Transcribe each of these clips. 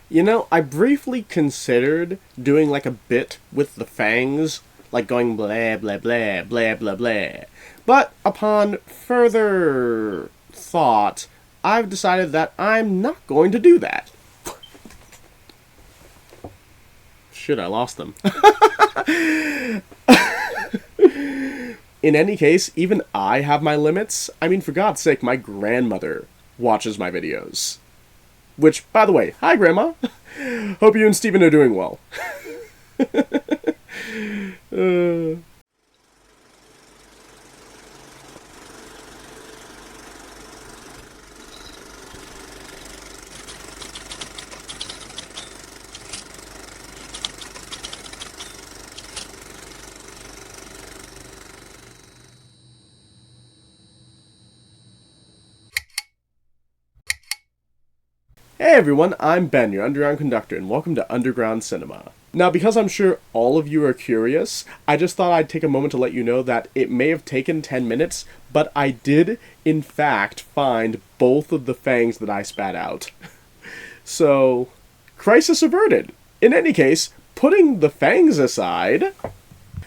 You know, I briefly considered doing like a bit with the fangs, like going blah blah blah blah blah blah. But upon further thought, I've decided that I'm not going to do that. Shit, I lost them. In any case, even I have my limits. I mean, for God's sake, my grandmother watches my videos. Which, by the way, hi Grandma! Hope you and Steven are doing well. uh... Hey everyone, I'm Ben, your underground conductor, and welcome to Underground Cinema. Now, because I'm sure all of you are curious, I just thought I'd take a moment to let you know that it may have taken 10 minutes, but I did, in fact, find both of the fangs that I spat out. So, crisis averted. In any case, putting the fangs aside,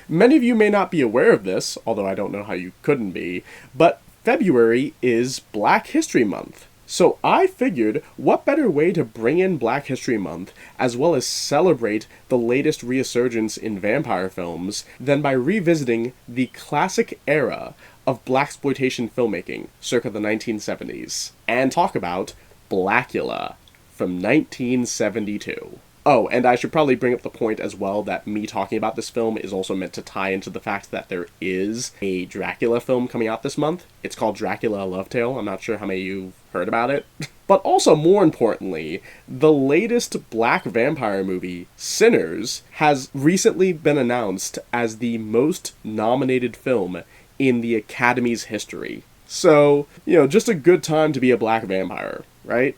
many of you may not be aware of this, although I don't know how you couldn't be, but February is Black History Month. So I figured, what better way to bring in Black History Month, as well as celebrate the latest resurgence in vampire films, than by revisiting the classic era of Blaxploitation filmmaking, circa the 1970s, and talk about Blacula from 1972. Oh, and I should probably bring up the point as well that me talking about this film is also meant to tie into the fact that there is a Dracula film coming out this month. It's called Dracula: A Love Tale. I'm not sure how many of you heard about it. But also, more importantly, the latest black vampire movie, Sinners, has recently been announced as the most nominated film in the Academy's history. So, just a good time to be a black vampire, right?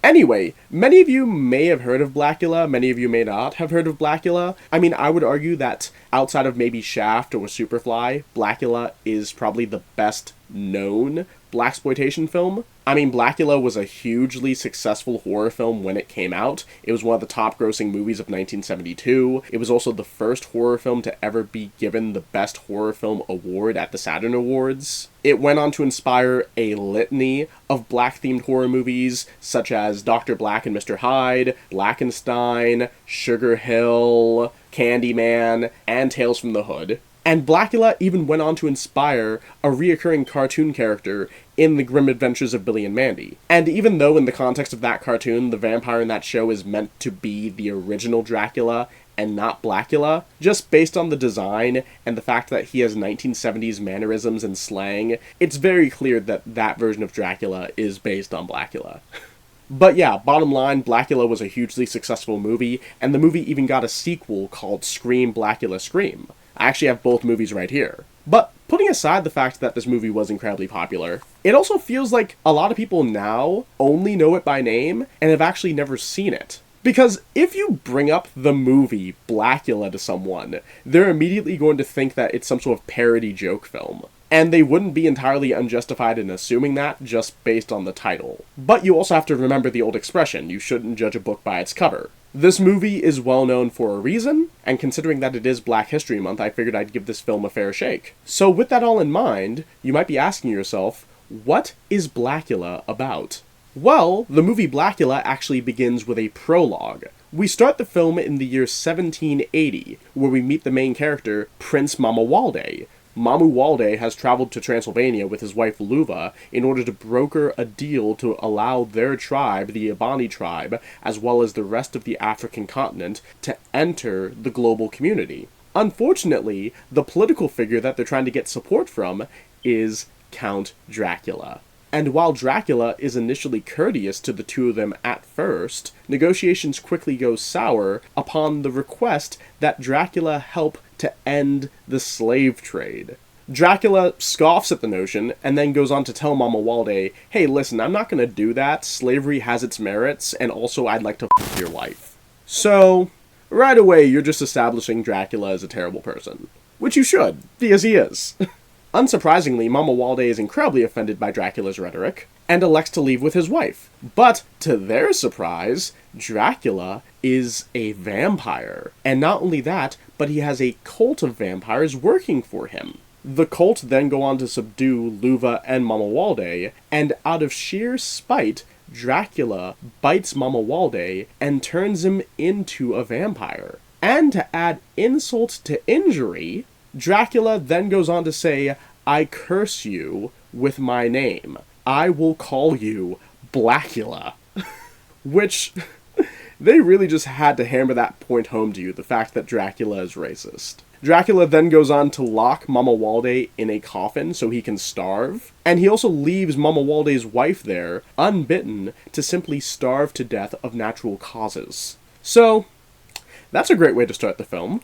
Anyway, many of you may have heard of Blacula, many of you may not have heard of Blacula. I mean, I would argue that outside of maybe Shaft or Superfly, Blacula is probably the best known blaxploitation film. I mean, Blacula was a hugely successful horror film when it came out. It was one of the top grossing movies of 1972. It was also the first horror film to ever be given the Best Horror Film Award at the Saturn Awards. It went on to inspire a litany of black-themed horror movies, such as Dr. Black and Mr. Hyde, Blackenstein, Sugar Hill, Candyman, and Tales from the Hood. And Blacula even went on to inspire a reoccurring cartoon character in The Grim Adventures of Billy and Mandy. And even though in the context of that cartoon, the vampire in that show is meant to be the original Dracula and not Blacula, just based on the design and the fact that he has 1970s mannerisms and slang, it's very clear that that version of Dracula is based on Blacula. But yeah, bottom line, Blacula was a hugely successful movie, and the movie even got a sequel called Scream, Blacula, Scream. I actually have both movies right here. But putting aside the fact that this movie was incredibly popular, it also feels like a lot of people now only know it by name and have actually never seen it. Because if you bring up the movie Blacula to someone, they're immediately going to think that it's some sort of parody joke film. And they wouldn't be entirely unjustified in assuming that just based on the title. But you also have to remember the old expression, you shouldn't judge a book by its cover. This movie is well known for a reason, and considering that it is Black History Month, I figured I'd give this film a fair shake. So with that all in mind, you might be asking yourself, what is Blacula about? Well, the movie Blacula actually begins with a prologue. We start the film in the year 1780, where we meet the main character, Prince Mamuwalde. Mamuwalde has traveled to Transylvania with his wife Luva in order to broker a deal to allow their tribe, the Ibani tribe, as well as the rest of the African continent, to enter the global community. Unfortunately, the political figure that they're trying to get support from is Count Dracula. And while Dracula is initially courteous to the two of them at first, negotiations quickly go sour upon the request that Dracula help to end the slave trade. Dracula scoffs at the notion, and then goes on to tell Mamuwalde, hey listen, I'm not gonna do that, slavery has its merits, and also I'd like to f*** your wife. So, right away you're just establishing Dracula as a terrible person. Which you should, because he is. Unsurprisingly, Mamuwalde is incredibly offended by Dracula's rhetoric, and elects to leave with his wife. But, to their surprise, Dracula is a vampire. And not only that, but he has a cult of vampires working for him. The cult then go on to subdue Luva and Mamuwalde, and out of sheer spite, Dracula bites Mamuwalde and turns him into a vampire. And to add insult to injury, Dracula then goes on to say, "I curse you with my name. I will call you Blacula." Which, they really just had to hammer that point home to you, the fact that Dracula is racist. Dracula then goes on to lock Mamuwalde in a coffin so he can starve, and he also leaves Mamuwalde's wife there, unbitten, to simply starve to death of natural causes. So, that's a great way to start the film.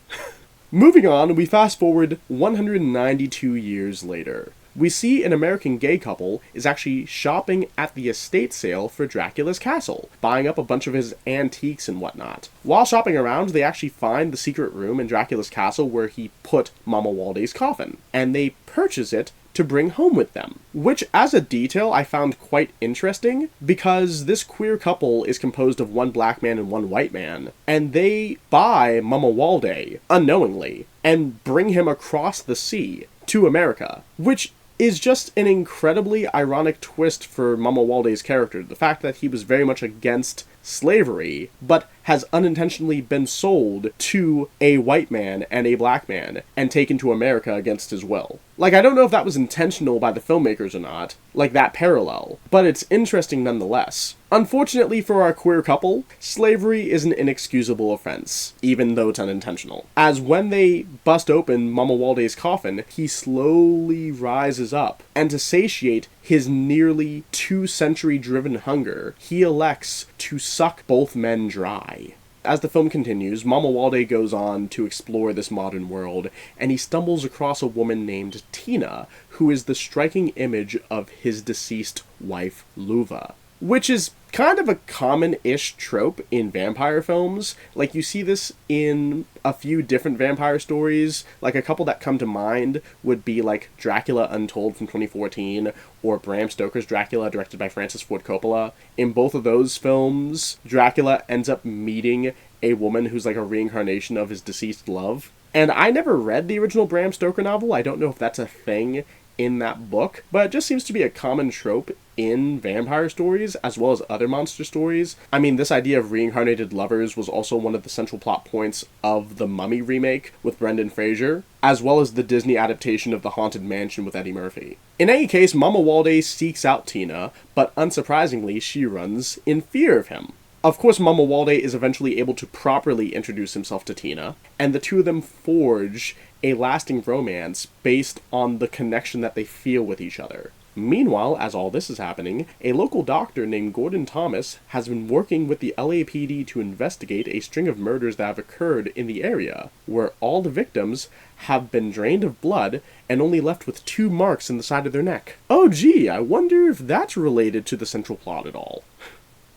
Moving on, we fast forward 192 years later. We see an American gay couple is actually shopping at the estate sale for Dracula's castle, buying up a bunch of his antiques and whatnot. While shopping around, they actually find the secret room in Dracula's castle where he put Mamuwalde's coffin, and they purchase it to bring home with them. Which, as a detail, I found quite interesting, because this queer couple is composed of one black man and one white man, and they buy Mamuwalde, unknowingly, and bring him across the sea to America, which is just an incredibly ironic twist for Mamuwalde's character. The fact that he was very much against slavery, but has unintentionally been sold to a white man and a black man, and taken to America against his will. Like, I don't know if that was intentional by the filmmakers or not, like that parallel, but it's interesting nonetheless. Unfortunately for our queer couple, slavery is an inexcusable offense, even though it's unintentional. As when they bust open Mamuwalde's coffin, he slowly rises up, and to satiate his nearly 2-century-driven hunger, he elects to suck both men dry. As the film continues, Mamuwalde goes on to explore this modern world, and he stumbles across a woman named Tina, who is the striking image of his deceased wife, Luva. Which is kind of a common-ish trope in vampire films. Like, you see this in a few different vampire stories. Like, a couple that come to mind would be, like, Dracula Untold from 2014, or Bram Stoker's Dracula, directed by Francis Ford Coppola. In both of those films, Dracula ends up meeting a woman who's, like, a reincarnation of his deceased love. And I never read the original Bram Stoker novel. I don't know if that's a thing in that book, but it just seems to be a common trope in vampire stories, as well as other monster stories. I mean, this idea of reincarnated lovers was also one of the central plot points of the Mummy remake with Brendan Fraser, as well as the Disney adaptation of The Haunted Mansion with Eddie Murphy. In any case, Mamuwalde seeks out Tina, but unsurprisingly, she runs in fear of him. Of course, Mamuwalde is eventually able to properly introduce himself to Tina, and the two of them forge a lasting romance based on the connection that they feel with each other. Meanwhile, as all this is happening, a local doctor named Gordon Thomas has been working with the LAPD to investigate a string of murders that have occurred in the area, where all the victims have been drained of blood and only left with 2 marks in the side of their neck. Oh gee, I wonder if that's related to the central plot at all.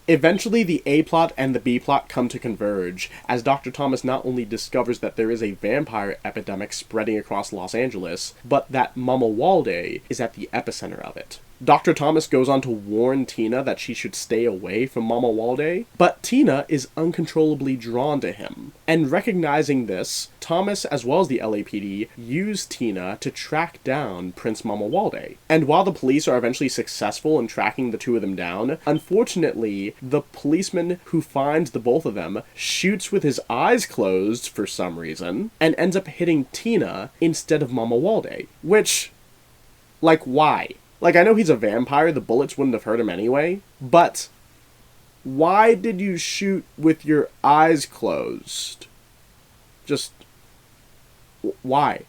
Eventually, the A-plot and the B-plot come to converge, as Dr. Thomas not only discovers that there is a vampire epidemic spreading across Los Angeles, but that Mamuwalde is at the epicenter of it. Dr. Thomas goes on to warn Tina that she should stay away from Mamuwalde, but Tina is uncontrollably drawn to him. And recognizing this, Thomas, as well as the LAPD, use Tina to track down Prince Mamuwalde. And while the police are eventually successful in tracking the two of them down, unfortunately, the policeman who finds the both of them shoots with his eyes closed for some reason, and ends up hitting Tina instead of Mamuwalde. Which, like, why? Like, I know he's a vampire, the bullets wouldn't have hurt him anyway, but why did you shoot with your eyes closed? Just, why?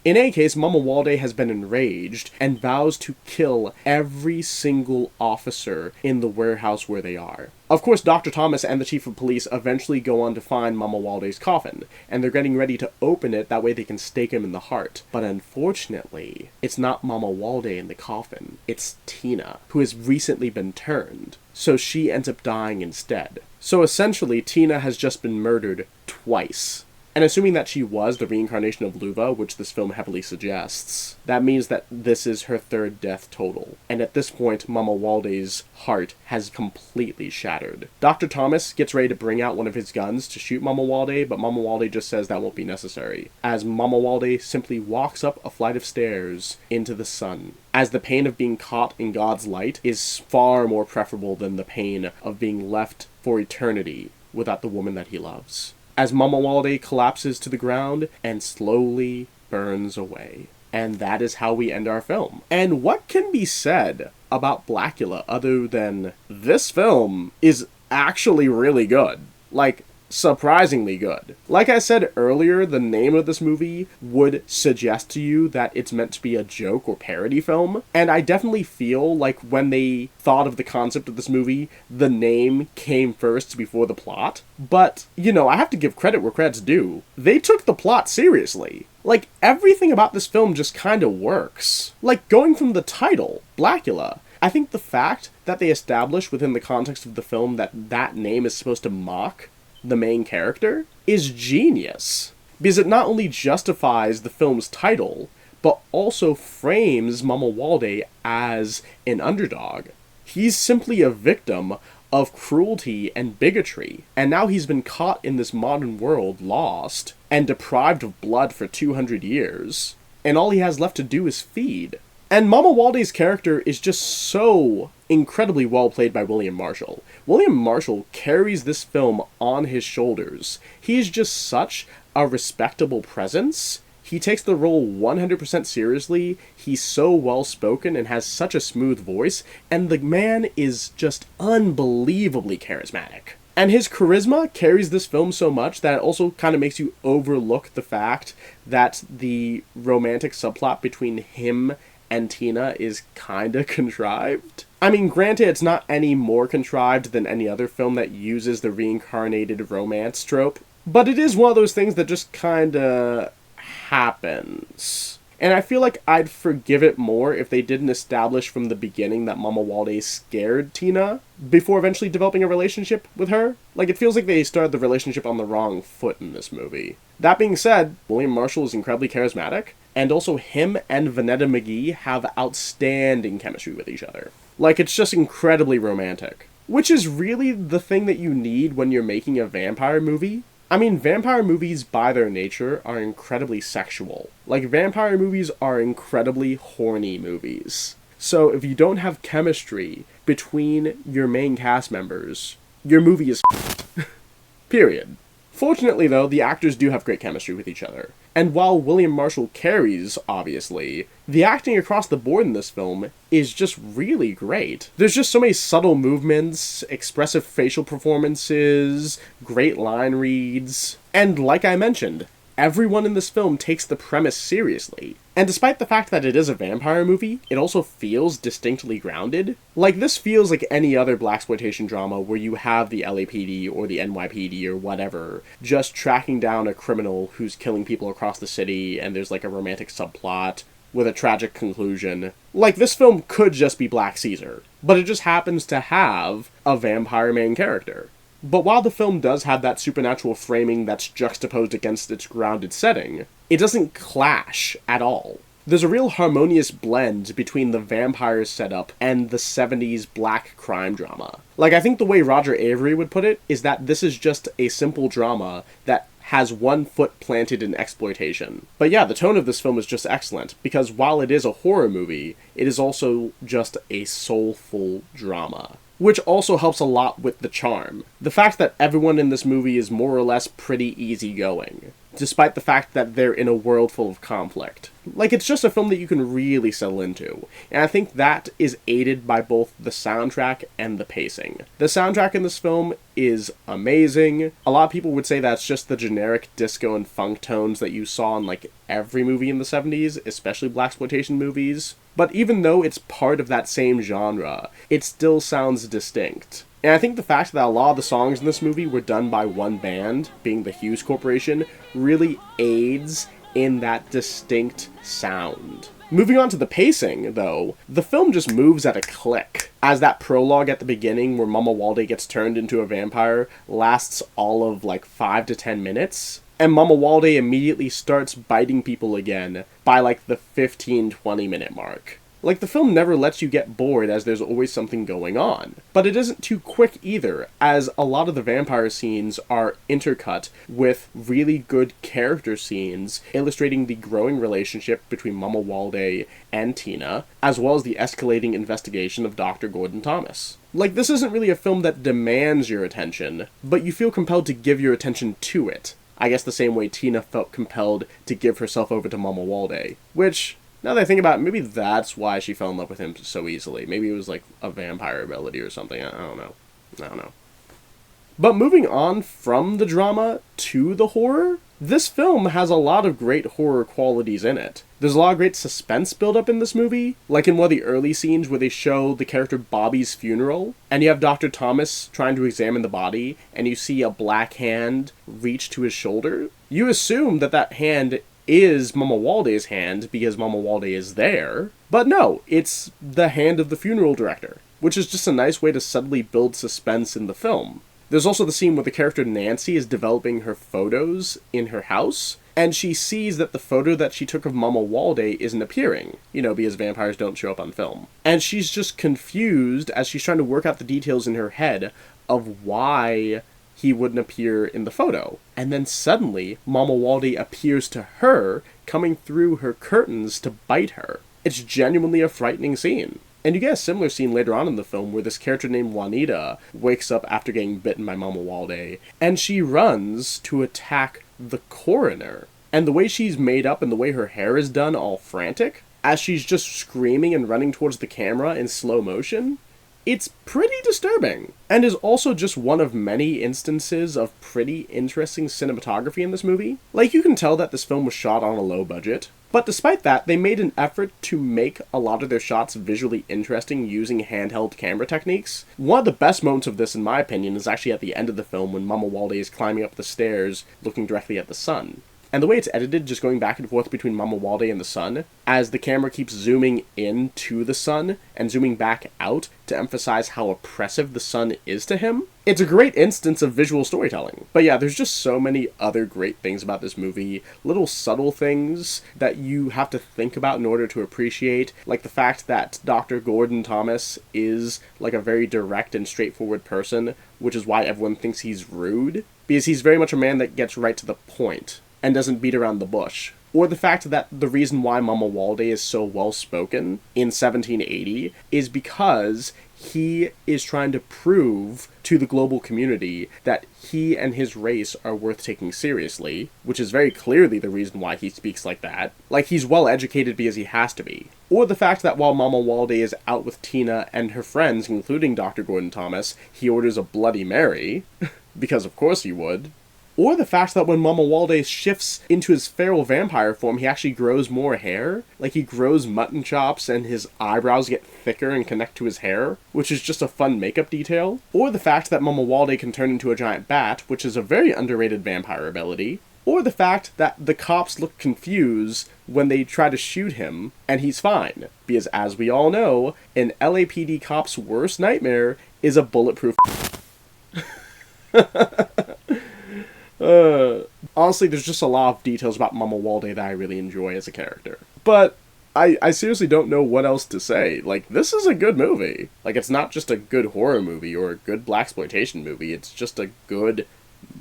In any case, Mamuwalde has been enraged and vows to kill every single officer in the warehouse where they are. Of course, Dr. Thomas and the chief of police eventually go on to find Mamuwalde's coffin, and they're getting ready to open it, that way they can stake him in the heart. But unfortunately, it's not Mamuwalde in the coffin, it's Tina, who has recently been turned, so she ends up dying instead. So essentially, Tina has just been murdered twice. And assuming that she was the reincarnation of Luva, which this film heavily suggests, that means that this is her third death total. And at this point, Mamuwalde's heart has completely shattered. Dr. Thomas gets ready to bring out one of his guns to shoot Mamuwalde, but Mamuwalde just says that won't be necessary, as Mamuwalde simply walks up a flight of stairs into the sun, as the pain of being caught in God's light is far more preferable than the pain of being left for eternity without the woman that he loves. As Mamuwalde collapses to the ground and slowly burns away. And that is how we end our film. And what can be said about Blacula other than this film is actually really good? Like, surprisingly good. Like I said earlier, the name of this movie would suggest to you that it's meant to be a joke or parody film, and I definitely feel like when they thought of the concept of this movie, the name came first before the plot. But, you know, I have to give credit where credit's due. They took the plot seriously. Like, everything about this film just kinda works. Like, going from the title, Blacula, I think the fact that they established within the context of the film that that name is supposed to mock the main character is genius, because it not only justifies the film's title, but also frames Mamuwalde as an underdog. He's simply a victim of cruelty and bigotry, and now he's been caught in this modern world, lost, and deprived of blood for 200 years, and all he has left to do is feed. And Mamuwalde's character is just so incredibly well played by William Marshall. William Marshall carries this film on his shoulders. He's just such a respectable presence. He takes the role 100% seriously. He's so well spoken and has such a smooth voice, and the man is just unbelievably charismatic. And his charisma carries this film so much that it also kind of makes you overlook the fact that the romantic subplot between him and Tina is kinda contrived. I mean, granted, it's not any more contrived than any other film that uses the reincarnated romance trope, but it is one of those things that just kinda happens. And I feel like I'd forgive it more if they didn't establish from the beginning that Mamuwalde scared Tina before eventually developing a relationship with her. Like, it feels like they started the relationship on the wrong foot in this movie. That being said, William Marshall is incredibly charismatic, and also him and Vanetta McGee have outstanding chemistry with each other. Like, it's just incredibly romantic. Which is really the thing that you need when you're making a vampire movie. I mean, vampire movies, by their nature, are incredibly sexual. Like, vampire movies are incredibly horny movies. So, if you don't have chemistry between your main cast members, your movie is period. Fortunately, though, the actors do have great chemistry with each other. And while William Marshall carries, obviously, the acting across the board in this film is just really great. There's just so many subtle movements, expressive facial performances, great line reads, and like I mentioned, everyone in this film takes the premise seriously. And despite the fact that it is a vampire movie, it also feels distinctly grounded. Like, this feels like any other blaxploitation drama where you have the LAPD or the NYPD or whatever just tracking down a criminal who's killing people across the city, and there's like a romantic subplot with a tragic conclusion. Like, this film could just be Black Caesar, but it just happens to have a vampire main character. But while the film does have that supernatural framing that's juxtaposed against its grounded setting, it doesn't clash at all. There's a real harmonious blend between the vampire setup and the 70s black crime drama. Like, I think the way Roger Avery would put it is that this is just a simple drama that has one foot planted in exploitation. But yeah, the tone of this film is just excellent, because while it is a horror movie, it is also just a soulful drama. Which also helps a lot with the charm. The fact that everyone in this movie is more or less pretty easygoing, despite the fact that they're in a world full of conflict. Like, it's just a film that you can really settle into, and I think that is aided by both the soundtrack and the pacing. The soundtrack in this film is amazing. A lot of people would say that's just the generic disco and funk tones that you saw in, like, every movie in the 70s, especially blaxploitation movies. But even though it's part of that same genre, it still sounds distinct. And I think the fact that a lot of the songs in this movie were done by one band, being the Hughes Corporation, really aids in that distinct sound. Moving on to the pacing, though, the film just moves at a click, as that prologue at the beginning where Mamuwalde gets turned into a vampire lasts all of like 5 to 10 minutes. And Mamuwalde immediately starts biting people again by like the 15-20 minute mark. Like, the film never lets you get bored, as there's always something going on. But it isn't too quick either, as a lot of the vampire scenes are intercut with really good character scenes illustrating the growing relationship between Mamuwalde and Tina, as well as the escalating investigation of Dr. Gordon Thomas. Like, this isn't really a film that demands your attention, but you feel compelled to give your attention to it. I guess the same way Tina felt compelled to give herself over to Mamuwalde, which, now that I think about it, maybe that's why she fell in love with him so easily. Maybe it was like a vampire ability or something. I don't know. But moving on from the drama to the horror, this film has a lot of great horror qualities in it. There's a lot of great suspense build-up in this movie, like in one of the early scenes where they show the character Bobby's funeral, and you have Dr. Thomas trying to examine the body, and you see a black hand reach to his shoulder. You assume that that hand is Mamuwalde's hand because Mamuwalde is there, but no, it's the hand of the funeral director, which is just a nice way to subtly build suspense in the film. There's also the scene where the character Nancy is developing her photos in her house, and she sees that the photo that she took of Mamuwalde isn't appearing, because vampires don't show up on film. And she's just confused as she's trying to work out the details in her head of why he wouldn't appear in the photo. And then suddenly, Mamuwalde appears to her, coming through her curtains to bite her. It's genuinely a frightening scene. And you get a similar scene later on in the film where this character named Juanita wakes up after getting bitten by Mamuwalde, and she runs to attack the coroner. And the way she's made up and the way her hair is done all frantic, as she's just screaming and running towards the camera in slow motion, it's pretty disturbing, and is also just one of many instances of pretty interesting cinematography in this movie. Like, you can tell that this film was shot on a low budget, but despite that, they made an effort to make a lot of their shots visually interesting using handheld camera techniques. One of the best moments of this, in my opinion, is actually at the end of the film when Mamuwalde is climbing up the stairs looking directly at the sun. And the way it's edited, just going back and forth between Mamuwalde and the sun, as the camera keeps zooming in to the sun and zooming back out to emphasize how oppressive the sun is to him, it's a great instance of visual storytelling. But yeah, there's just so many other great things about this movie, little subtle things that you have to think about in order to appreciate, like the fact that Dr. Gordon Thomas is like a very direct and straightforward person, which is why everyone thinks he's rude, because he's very much a man that gets right to the point and doesn't beat around the bush. Or the fact that the reason why Mamuwalde is so well-spoken in 1780 is because he is trying to prove to the global community that he and his race are worth taking seriously, which is very clearly the reason why he speaks like that. Like, he's well-educated because he has to be. Or the fact that while Mamuwalde is out with Tina and her friends, including Dr. Gordon Thomas, he orders a Bloody Mary, because of course he would. Or the fact that when Mamuwalde shifts into his feral vampire form, he actually grows more hair. Like, he grows mutton chops and his eyebrows get thicker and connect to his hair, which is just a fun makeup detail. Or the fact that Mamuwalde can turn into a giant bat, which is a very underrated vampire ability. Or the fact that the cops look confused when they try to shoot him, and he's fine. Because, as we all know, an LAPD cop's worst nightmare is a bulletproof honestly, there's just a lot of details about Mamuwalde that I really enjoy as a character. But I seriously don't know what else to say. Like, this is a good movie. Like, it's not just a good horror movie or a good blaxploitation movie, it's just a good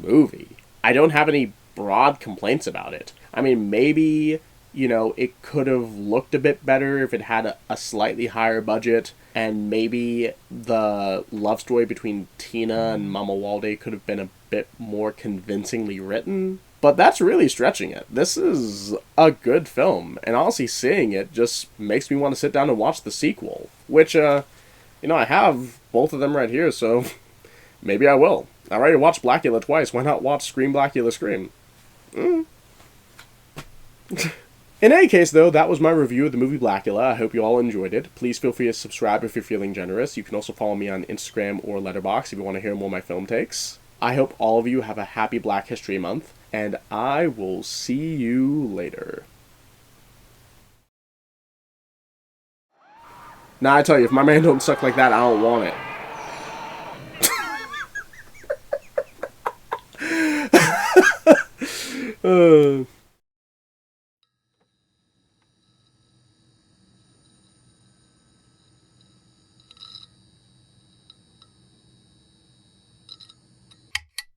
movie. I don't have any broad complaints about it. I mean, maybe, it could have looked a bit better if it had a slightly higher budget, and maybe the love story between Tina and Mamuwalde could have been a bit more convincingly written. But that's really stretching it. This is a good film, and honestly seeing it just makes me want to sit down and watch the sequel. Which, I have both of them right here, so maybe I will. I already watched Blacula twice, why not watch Scream Blacula Scream? In any case, though, that was my review of the movie Blacula. I hope you all enjoyed it. Please feel free to subscribe if you're feeling generous. You can also follow me on Instagram or Letterboxd if you want to hear more of my film takes. I hope all of you have a happy Black History Month, and I will see you later. Now, I tell you, if my man don't suck like that, I don't want it.